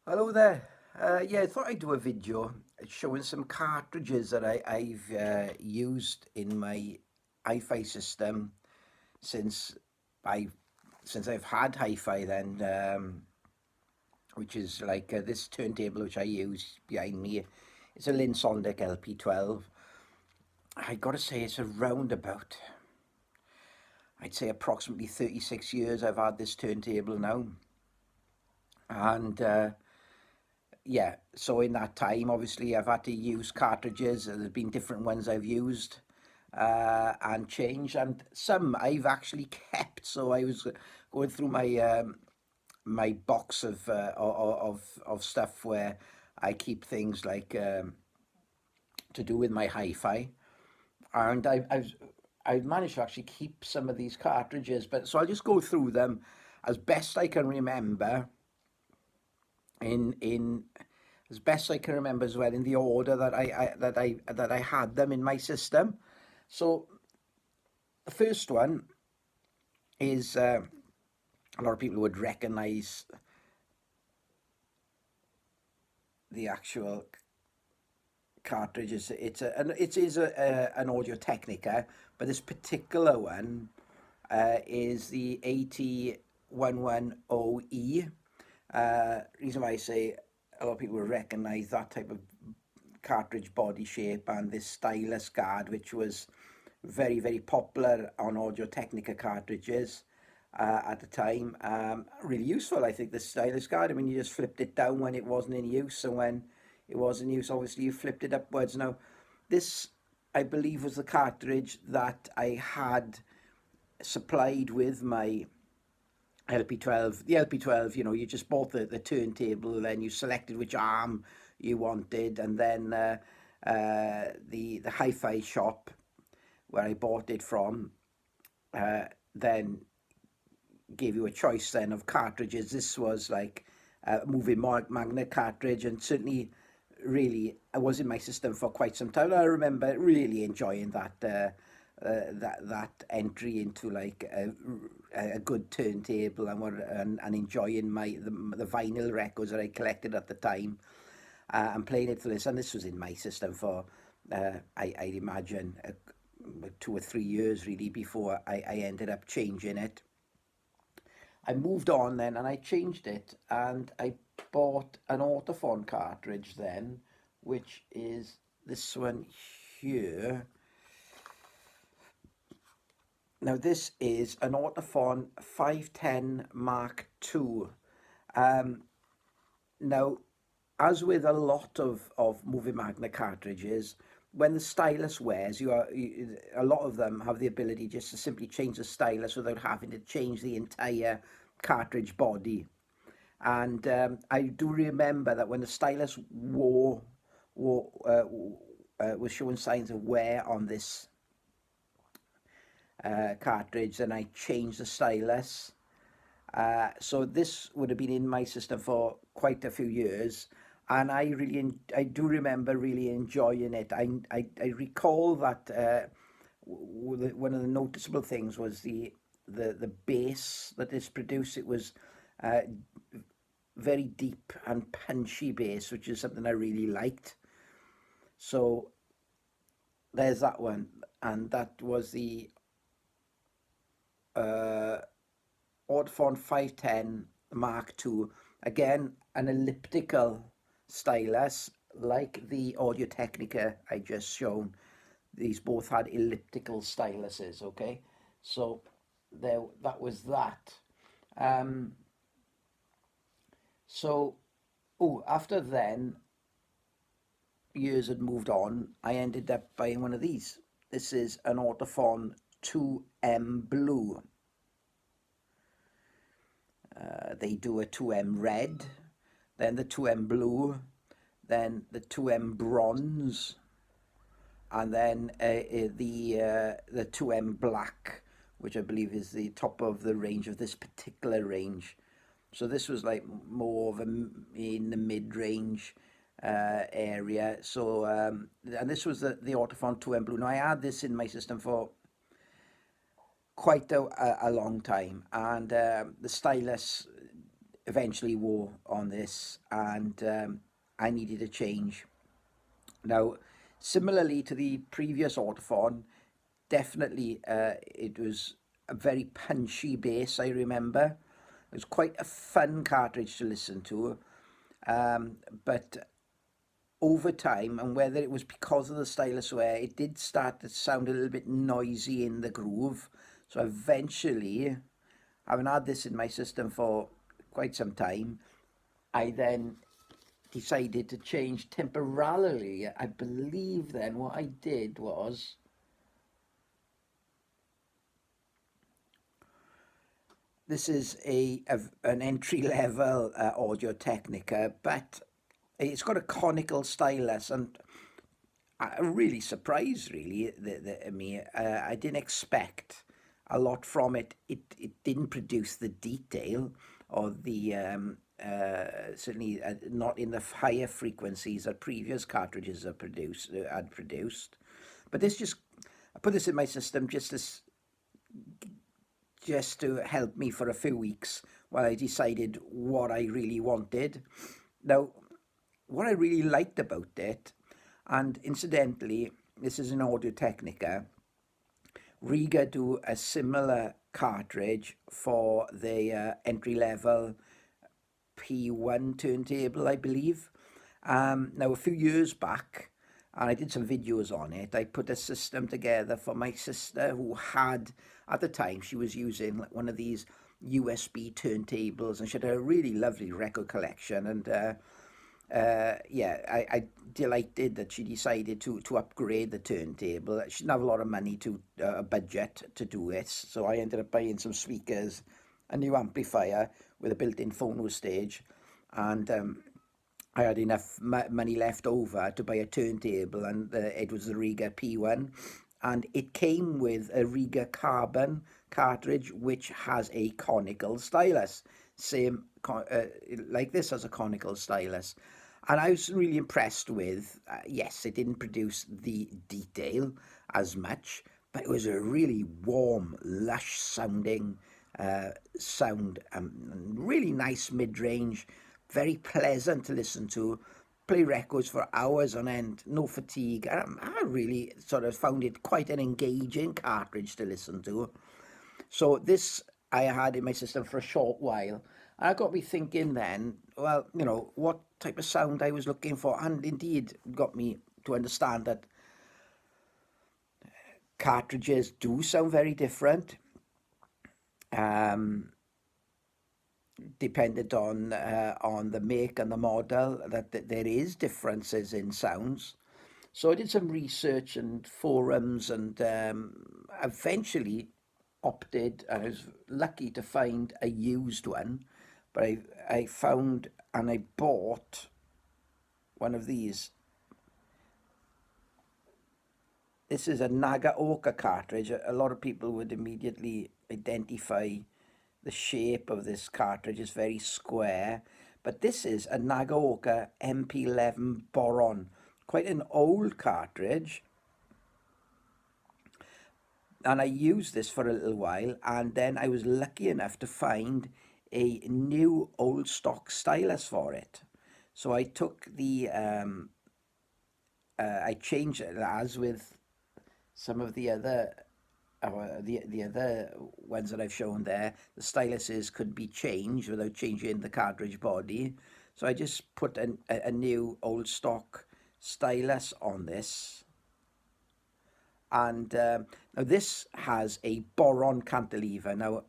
Hello there. Yeah, I thought I'd do a video showing some cartridges that I've used in my hi-fi system since I since I've had hi-fi then, which is like this turntable which I use behind me. It's a Sonic LP12. I gotta say it's around about, I'd say approximately 36 years I've had this turntable now, and yeah, so in that time, obviously, I've had to use cartridges. There's been different ones I've used and changed, and some I've actually kept. So I was going through my box of stuff where I keep things like to do with my hi-fi, and I've managed to actually keep some of these cartridges. But so I'll just go through them as best I can remember in as best I can remember as well in the order that I had them in my system. So the first one is a lot of people would recognize the actual cartridge. It is an Audio-Technica, but this particular one is the AT110E. Reason why I say a lot of people will recognize that type of cartridge body shape and this stylus guard, which was very, very popular on Audio-Technica cartridges at the time. Really useful, I think, the stylus guard. I mean, you just flipped it down when it wasn't in use, and when it was in use, obviously, you flipped it upwards. Now, this, I believe, was the cartridge that I had supplied with my LP12. The LP12, you just bought the turntable, then you selected which arm you wanted, and then the hi-fi shop where I bought it from then gave you a choice then of cartridges. This was like a moving magnet cartridge, and certainly really I was in my system for quite some time. I remember really enjoying that entry into like a good turntable, and enjoying the vinyl records that I collected at the time, and playing it for this. And this was in my system for I'd imagine 2 or 3 years really before I ended up changing it. I moved on then and I changed it, and I bought an Autophone cartridge then, which is this one here. Now this is an Autophone 510 Mark II. Now, as with a lot of movie magnet cartridges, when the stylus wears, a lot of them have the ability just to simply change the stylus without having to change the entire cartridge body. And I do remember that when the stylus wore was showing signs of wear on this cartridge, then I changed the stylus. So this would have been in my system for quite a few years, and I do remember really enjoying it. I recall that one of the noticeable things was the bass that is produced. It was uh, very deep and punchy bass, which is something I really liked. So there's that one, and that was the uh, Autophone 510 Mark II. Again, an elliptical stylus, like the Audio-Technica I just shown. These both had elliptical styluses, okay? So there, that was that. Um, so, after then, years had moved on, I ended up buying one of these. This is an Autophone 2M Blue. They do a 2M Red, then the 2M Blue, then the 2M Bronze, and then the 2M Black, which I believe is the top of the range of this particular range. So this was like more of in the mid-range area. So and this was the Autophone 2M Blue. Now I had this in my system for quite a long time, and the stylus eventually wore on this, and I needed a change. Now, similarly to the previous Autophone, definitely it was a very punchy bass, I remember. It was quite a fun cartridge to listen to, but over time, and whether it was because of the stylus wear, it did start to sound a little bit noisy in the groove. So eventually, having had this in my system for quite some time, I then decided to change temporarily. I believe then what I did was, this is an entry-level Audio-Technica, but it's got a conical stylus, and I'm really surprised, really, me. I didn't expect a lot from it. It didn't produce the detail or the certainly not in the higher frequencies that previous cartridges had produced. But this just, I put this in my system just to help me for a few weeks while I decided what I really wanted. Now, what I really liked about it, and incidentally, this is an Audio-Technica, Riga do a similar cartridge for the entry-level P1 turntable, I believe. Now, a few years back, and I did some videos on it, I put a system together for my sister who had, at the time, she was using one of these USB turntables, and she had a really lovely record collection, and yeah, I delighted that she decided to upgrade the turntable. She didn't have a lot of money to a budget to do it, so I ended up buying some speakers, a new amplifier with a built-in phono stage, and I had enough money left over to buy a turntable, and it was the Riga P1, and it came with a Riga Carbon cartridge which has a conical stylus, same like this has a conical stylus. And I was really impressed with, yes, it didn't produce the detail as much, but it was a really warm, lush sounding sound, really nice mid-range, very pleasant to listen to, play records for hours on end, no fatigue. I really sort of found it quite an engaging cartridge to listen to. So this I had in my system for a short while. And it got me thinking then, well, you know, what type of sound I was looking for, and indeed got me to understand that cartridges do sound very different, dependent on the make and the model, that there is differences in sounds. So I did some research and forums, and eventually opted, and I was lucky to find a used one, but I found and I bought one of these. This is a Nagaoka cartridge. A lot of people would immediately identify the shape of this cartridge is very square, but this is a Nagaoka MP11 Boron, quite an old cartridge. And I used this for a little while, and then I was lucky enough to find a new old stock stylus for it. So I took the, I changed it, as with some of the other, the other ones that I've shown there, the styluses could be changed without changing the cartridge body. So I just put a new old stock stylus on this. And now this has a boron cantilever. Now,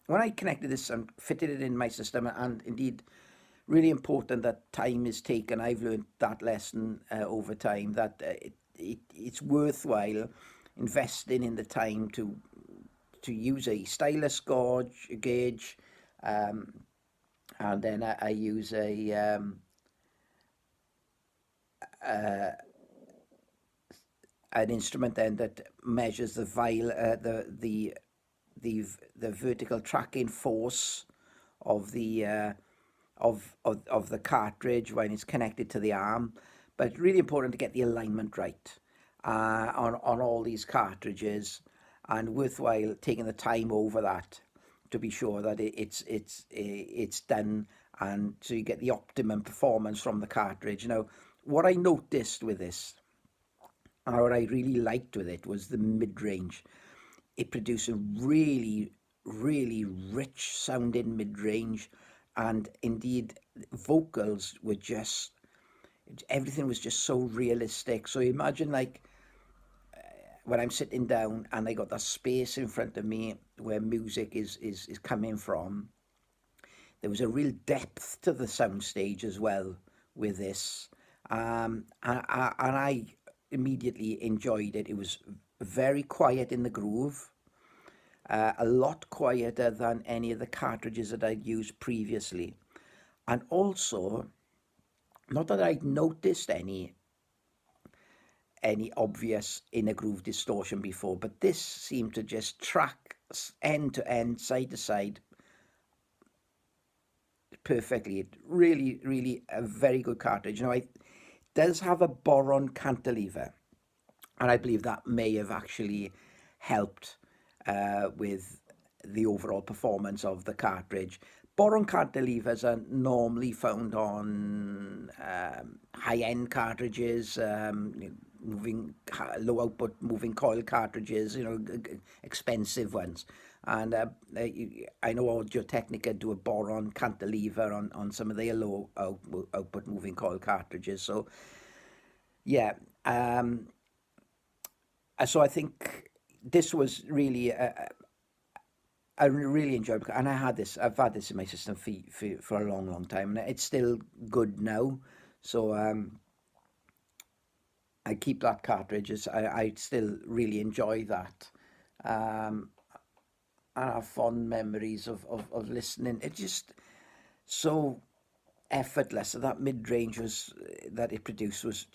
when I connected this and fitted it in my system, and indeed, really important that time is taken. I've learned that lesson over time, that it's worthwhile investing in the time to use a stylus gauge, and then I use an instrument then that measures the the vertical tracking force of the of the cartridge when it's connected to the arm. But really important to get the alignment right on all these cartridges, and worthwhile taking the time over that to be sure that it's done, and so you get the optimum performance from the cartridge. Now, what I noticed with this, and what I really liked with it, was the mid-range. It produced a really, really rich sounding mid-range, and indeed vocals were just, everything was just so realistic. So imagine like when I'm sitting down and I got that space in front of me where music is coming from. There was a real depth to the soundstage as well with this, and I immediately enjoyed it. It was very quiet in the groove, a lot quieter than any of the cartridges that I'd used previously, and also, not that I'd noticed any obvious inner groove distortion before, but this seemed to just track end to end, side to side, perfectly. Really, really a very good cartridge. Now, it does have a boron cantilever, and I believe that may have actually helped with the overall performance of the cartridge. Boron cantilevers are normally found on high-end cartridges, moving low output moving coil cartridges, expensive ones. And I know AudioTechnica do a boron cantilever on some of their low output moving coil cartridges. So yeah, so I think this was really I really enjoyed it, and I've had this in my system for a long, long time, and it's still good now. So I keep that cartridge. I still really enjoy that. And I have fond memories of listening. It's just so effortless. So that mid-range was that it produced was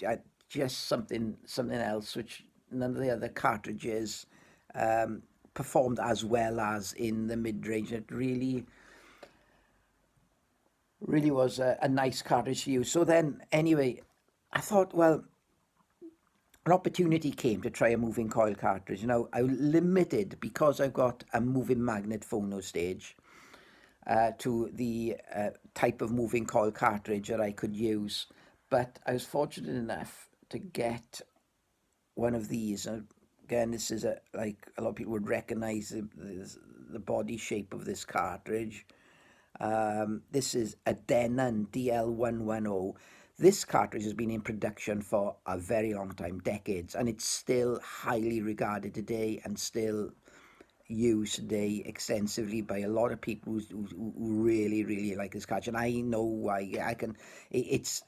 just something else, which none of the other cartridges performed as well as in the mid-range. It really was a nice cartridge to use. So then, anyway, I thought, well, an opportunity came to try a moving coil cartridge. I'm limited because I've got a moving magnet phono stage to the type of moving coil cartridge that I could use. But I was fortunate enough to get one of these. Again, this is like a lot of people would recognize the body shape of this cartridge. This is a Denon DL110. This cartridge has been in production for a very long time, decades, and it's still highly regarded today and still used today extensively by a lot of people who really, really like this cartridge. And I know why. It's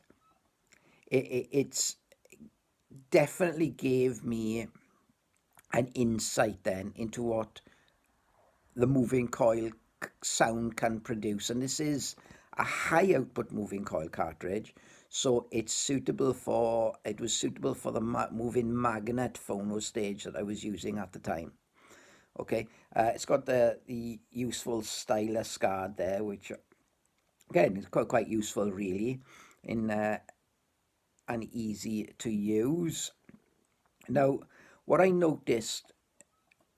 definitely gave me an insight then into what the moving coil sound can produce. And this is a high output moving coil cartridge, so it was suitable for the moving magnet phono stage that I was using at the time. Okay, it's got the useful stylus guard there, which again is quite useful really, in and easy to use. Now, what I noticed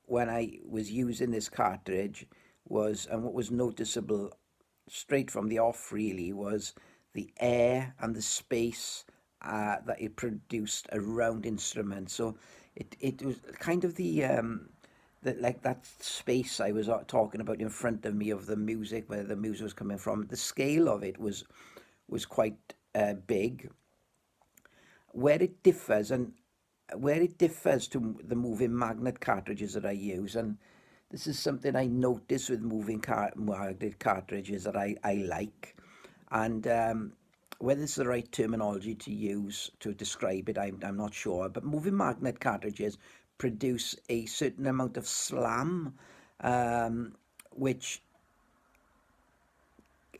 when I was using this cartridge was, and what was noticeable straight from the off really, was the air and the space that it produced around instruments. So it was kind of like that space I was talking about in front of me of the music, where the music was coming from. The scale of it was quite big. Where it differs to the moving magnet cartridges that I use, and this is something I notice with moving magnet cartridges that I like, and whether it's the right terminology to use to describe it, I'm not sure, but moving magnet cartridges produce a certain amount of slam, which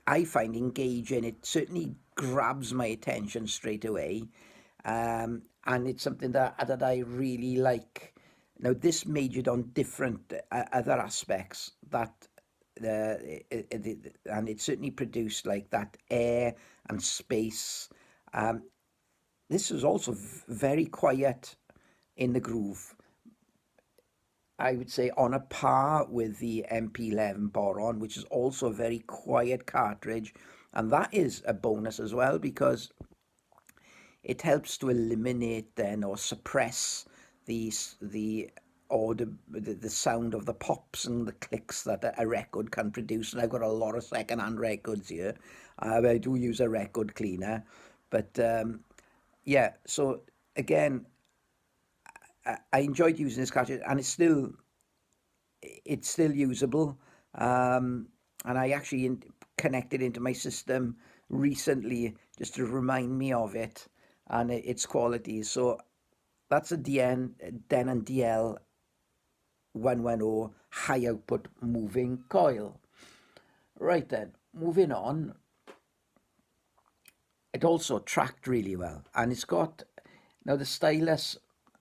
I find engaging. It certainly grabs my attention straight away, and it's something that I really like. Now, this majored on different other aspects that, and it certainly produced like that air and space. This was also very quiet in the groove. I would say on a par with the MP11 Boron, which is also a very quiet cartridge. And that is a bonus as well, because it helps to eliminate then or suppress the sound of the pops and the clicks that a record can produce. And I've got a lot of second-hand records here. I do use a record cleaner, but yeah. So again, I enjoyed using this cartridge, and it's still usable. And I actually connected into my system recently just to remind me of it and its qualities. So that's a Denon DL110 high output moving coil. Right then, moving on. It also tracked really well, and it's got, now the stylus,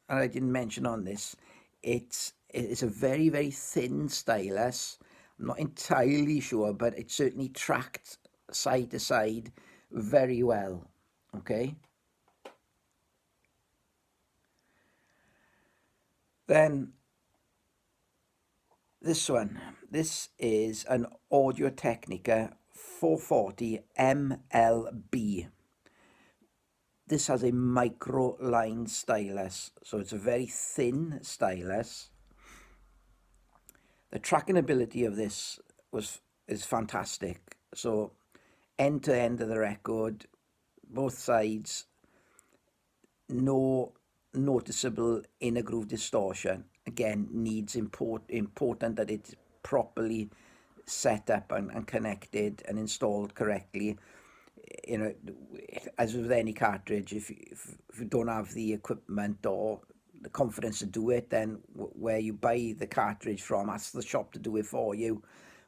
and I didn't mention on this, it's a very, very thin stylus. I'm not entirely sure, but it certainly tracked side to side very well. Okay. Then this one. This is an AudioTechnica 440 MLB. This has a micro line stylus, so it's a very thin stylus. The tracking ability of this is fantastic. So end to end of the record, both sides, no noticeable inner groove distortion. Again, needs important that it's properly set up and connected and installed correctly. You know, as with any cartridge, if you don't have the equipment or the confidence to do it, then where you buy the cartridge from, ask the shop to do it for you,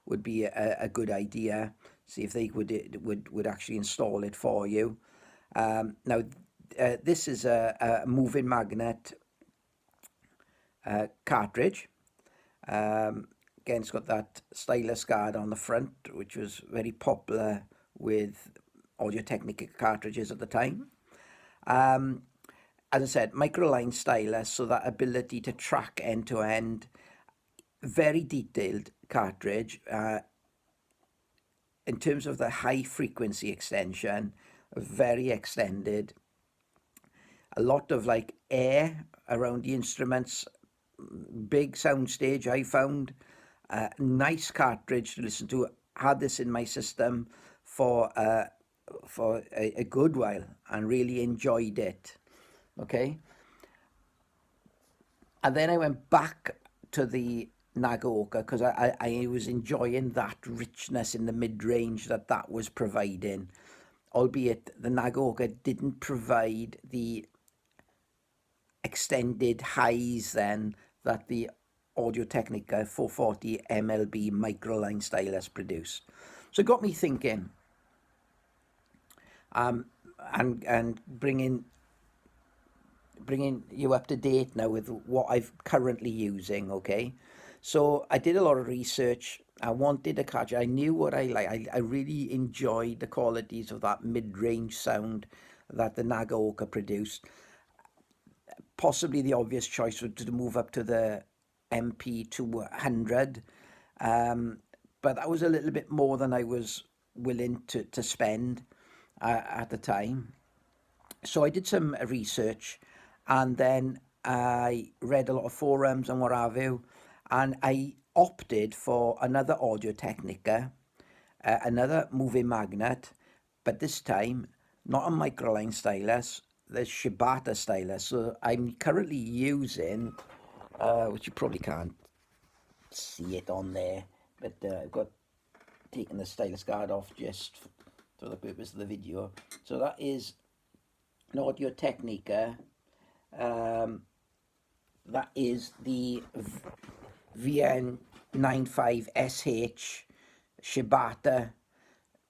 would be a good idea. See if they would actually install it for you. Now, this is a moving magnet cartridge. Again, it's got that stylus guard on the front, which was very popular with AudioTechnica cartridges at the time. As I said, microline stylus, so that ability to track end to end. Very detailed cartridge. In terms of the high frequency extension, very extended. A lot of like air around the instruments. Big soundstage I found. Nice cartridge to listen to. Had this in my system for a good while and really enjoyed it. Okay. And then I went back to the Nagaoka because I was enjoying that richness in the mid-range that was providing, albeit the Nagaoka didn't provide the extended highs then that the AudioTechnica 440 MLB microline stylus produced. So it got me thinking, and bringing you up to date now with what I'm currently using. Okay, so I did a lot of research. I wanted a cartridge. I knew what I like. I really enjoyed the qualities of that mid-range sound that the Nagaoka produced. Possibly the obvious choice was to move up to the MP200, but that was a little bit more than I was willing to spend at the time. So I did some research, and then I read a lot of forums and what have you, and I opted for another AudioTechnica, another moving magnet, but this time not a microline stylus, the Shibata stylus. So I'm currently using, which you probably can't see it on there, but I've got taken the stylus guard off just for the purpose of the video. So that is an AudioTechnica. That is the VN95SH Shibata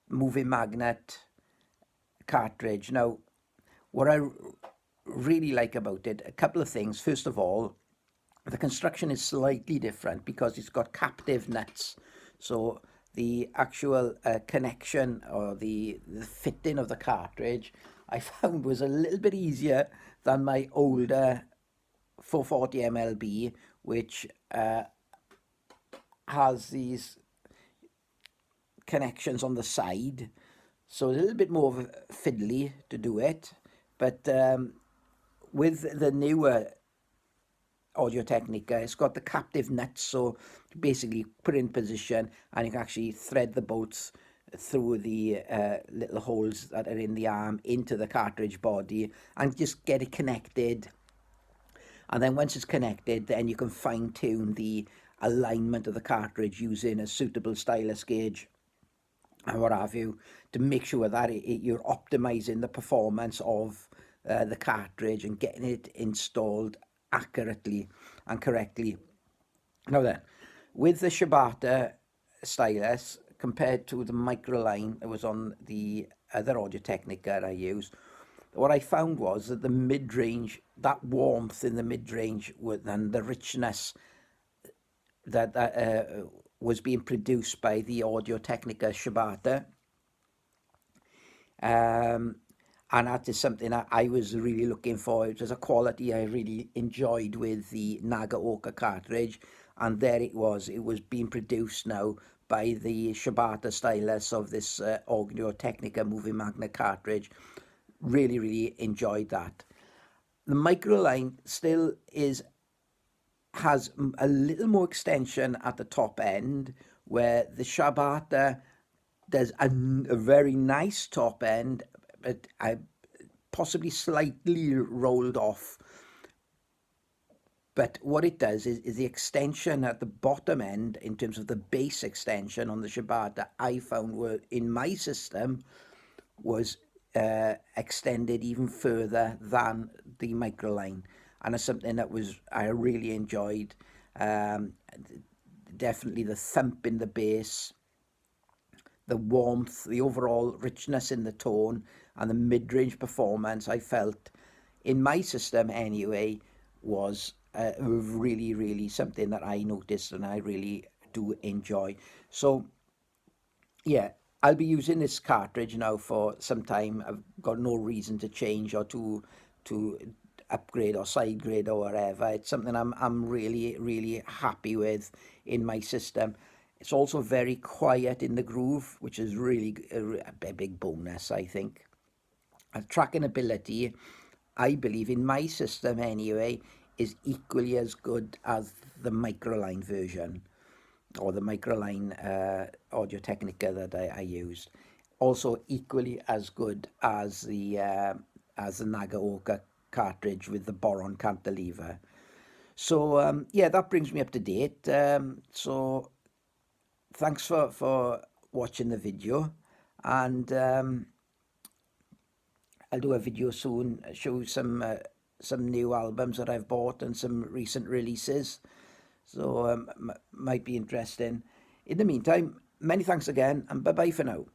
moving magnet cartridge. Now, what I really like about it, a couple of things. First of all, the construction is slightly different because it's got captive nuts. So the actual connection or the fitting of the cartridge I found was a little bit easier than my older 440 MLB, which has these connections on the side, so a little bit more of a fiddly to do it. But with the newer AudioTechnica, it's got the captive nuts, so basically put it in position and you can actually thread the bolts through the little holes that are in the arm into the cartridge body and just get it connected. And then once it's connected, then you can fine tune the alignment of the cartridge using a suitable stylus gauge and what have you, to make sure that you're optimizing the performance of the cartridge and getting it installed accurately and correctly. Now then, with the Shibata stylus compared to the Microline that was on the other AudioTechnica I used, what I found was that the mid-range, that warmth in the mid-range and the richness that was being produced by the AudioTechnica Shibata, and that is something that I was really looking for. It was a quality I really enjoyed with the Nagaoka cartridge, and there it was being produced now by the Shibata stylus of this AudioTechnica Moving Magnet cartridge. Really enjoyed that. The Microline still has a little more extension at the top end, where the Shibata does a very nice top end, but possibly slightly rolled off. But what it does is the extension at the bottom end, in terms of the bass extension on the Shibata, I found were in my system was extended even further than the Microline, and it's something that I really enjoyed. Definitely the thump in the bass, the warmth, the overall richness in the tone, and the mid-range performance, I felt, in my system anyway, was really something that I noticed and I really do enjoy. So yeah, I'll be using this cartridge now for some time. I've got no reason to change or to upgrade or side grade or whatever. It's something I'm really happy with in my system. It's also very quiet in the groove, which is really a big bonus, I think. And tracking ability, I believe, in my system anyway, is equally as good as the Microline version, or the Microline AudioTechnica that I used. Also equally as good as the Nagaoka cartridge with the boron cantilever. So yeah, that brings me up to date. So thanks for watching the video, and I'll do a video soon, show some new albums that I've bought and some recent releases. So might be interesting. In the meantime, many thanks again, and bye-bye for now.